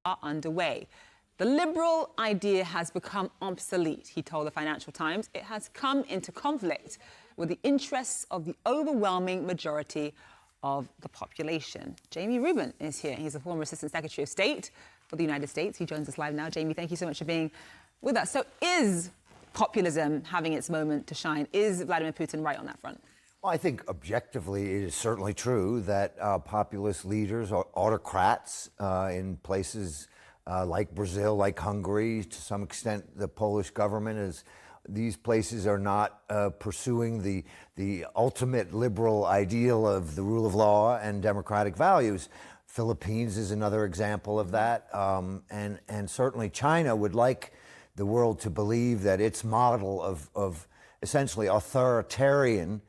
are underway. The liberal idea has become obsolete, he told the Financial Times. It has come into conflict with the interests of the overwhelming majority of the population. Jamie Rubin is here. He's a former Assistant Secretary of State for the United States. He joins us live now. Jamie, thank you so much for being with us. So is populism having its moment to shine? Is Vladimir Putin right on that front? Well, I think objectively it is certainly true that populist leaders or autocrats in places like Brazil, like Hungary, to some extent the Polish government is. These places are not pursuing the ultimate liberal ideal of the rule of law and democratic values. Philippines is another example of that, and certainly China would like the world to believe that its model of essentially authoritarian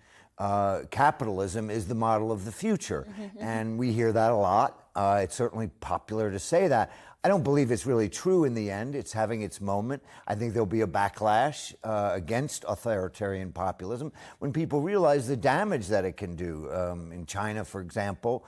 capitalism is the model of the future. And we hear that a lot. It's certainly popular to say that. I don't believe it's really true in the end. It's having its moment. I think there'll be a backlash against authoritarian populism when people realize the damage that it can do. In China, for example,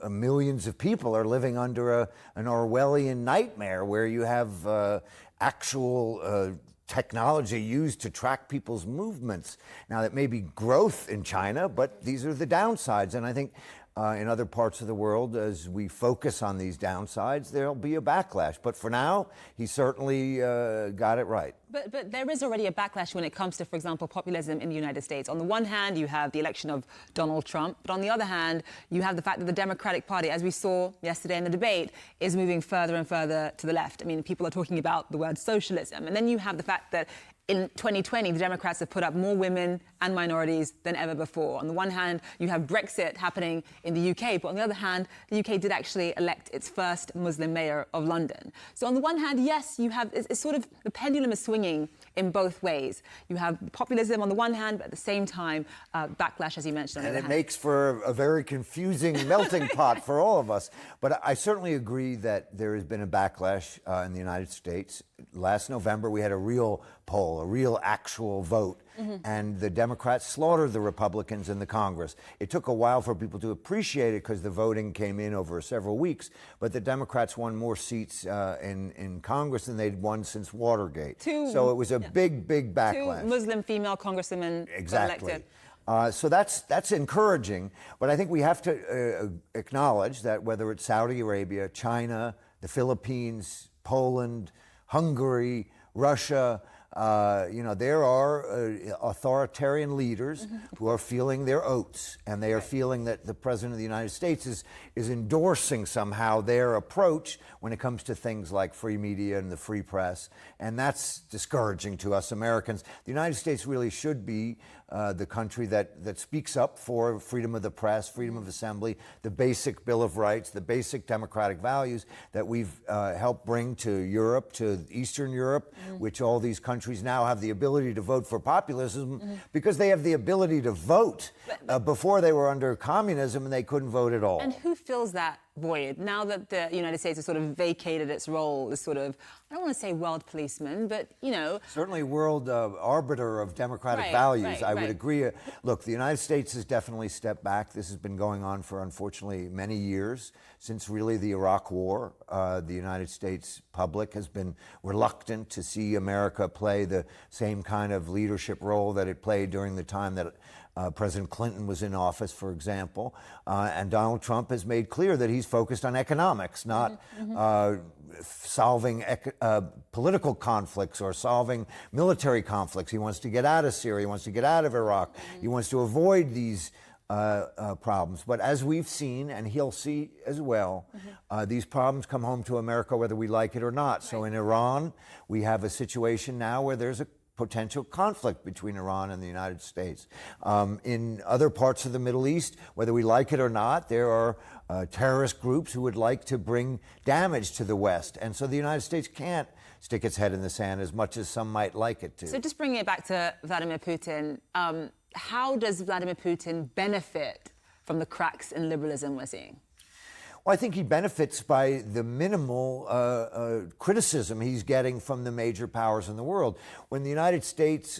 millions of people are living under an Orwellian nightmare where you have actual technology used to track people's movements. Now, that may be growth in China, but these are the downsides. And I think in other parts of the world, as we focus on these downsides, there'll be a backlash. But for now, he certainly got it right. But there is already a backlash when it comes to, for example, populism in the United States. On the one hand, you have the election of Donald Trump. But on the other hand, you have the fact that the Democratic Party, as we saw yesterday in the debate, is moving further and further to the left. I mean, people are talking about the word socialism. And then you have the fact that in 2020, the Democrats have put up more women and minorities than ever before. On the one hand, you have Brexit happening in the UK, but on the other hand, the UK did actually elect its first Muslim mayor of London. So on the one hand, yes, you have, it's sort of, the pendulum is swinging in both ways. You have populism on the one hand, but at the same time, backlash, as you mentioned, on the other hand. And it makes for a very confusing melting pot for all of us. But I certainly agree that there has been a backlash in the United States. Last November, we had a real poll, a real actual vote, and the Democrats slaughtered the Republicans in the Congress. It took a while for people to appreciate it because the voting came in over several weeks, but the Democrats won more seats in Congress than they'd won since Watergate. So it was a big backlash. Two Muslim female congresswomen exactly. elected. So that's encouraging, but I think we have to acknowledge that whether it's Saudi Arabia, China, the Philippines, Poland, Hungary, Russia, there are authoritarian leaders who are feeling their oats, and they are feeling that the President of the United States is endorsing somehow their approach when it comes to things like free media and the free press, and that's discouraging to us Americans. The United States really should be the country that speaks up for freedom of the press, freedom of assembly, the basic Bill of Rights, the basic democratic values that we've helped bring to Europe, to Eastern Europe, which all these countries now have the ability to vote for populism because they have the ability to vote. Before they were under communism and they couldn't vote at all. And who fills that void now that the United States has sort of vacated its role as sort of, I don't want to say world policeman, but, certainly world arbiter of democratic values. I would agree. Look, the United States has definitely stepped back. This has been going on for, unfortunately, many years. Since really the Iraq War, the United States public has been reluctant to see America play the same kind of leadership role that it played during the time that President Clinton was in office, for example. And Donald Trump has made clear that he's focused on economics, not solving political conflicts or solving military conflicts. He wants to get out of Syria. He wants to get out of Iraq. He wants to avoid these problems. But as we've seen, and he'll see as well, these problems come home to America whether we like it or not. So in Iran, we have a situation now where there's a potential conflict between Iran and the United States. In other parts of the Middle East, whether we like it or not, there are terrorist groups who would like to bring damage to the West. And so the United States can't stick its head in the sand as much as some might like it to. So just bringing it back to Vladimir Putin, how does Vladimir Putin benefit from the cracks in liberalism we're seeing? Well, I think he benefits by the minimal criticism he's getting from the major powers in the world. When the United States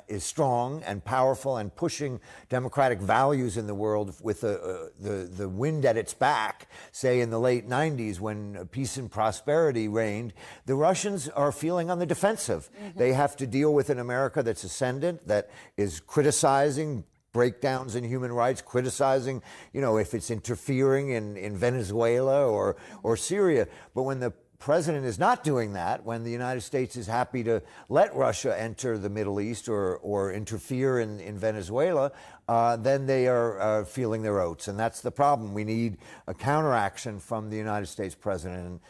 is strong and powerful and pushing democratic values in the world with the wind at its back, say in the late 90s when peace and prosperity reigned, the Russians are feeling on the defensive. Mm-hmm. They have to deal with an America that's ascendant, that is criticizing breakdowns in human rights, criticizing, if it's interfering in Venezuela or Syria. But when the president is not doing that, when the United States is happy to let Russia enter the Middle East or interfere in Venezuela, then they are feeling their oats. And that's the problem. We need a counteraction from the United States president.